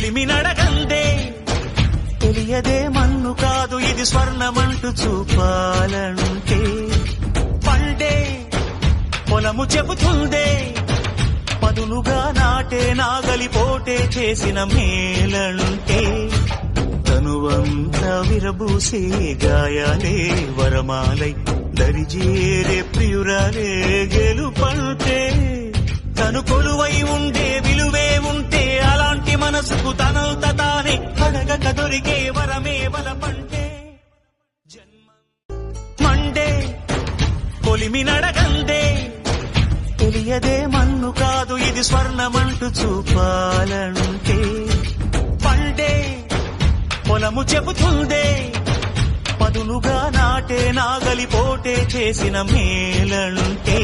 కొలిమి నడగందే తెలియదే మన్ను కాదు ఇది స్వర్ణమంటూ చూపాలంటే పండే పొలము చెబుతుందే పదునుగా నాటే నాగలిపోటే చేసిన మేలంటే తనువంతా విరబూసే గాయాలే వరమాలై దరిజేరే ప్రియురాలే గెలుపంటే తను కొలువై ఉండే విలువే ఉంటే అలాంటి మనసుకు తనంత తానే అడగక దొరికే వరమే బలపంటే మండే కొలిమి నడగందే తెలియదే మన్ను కాదు ఇది స్వర్ణమంటూ చూపాలంటే పండే పొలము చెబుతుందే పదునుగా నాటే నాగలిపోటే చేసిన మేలంటే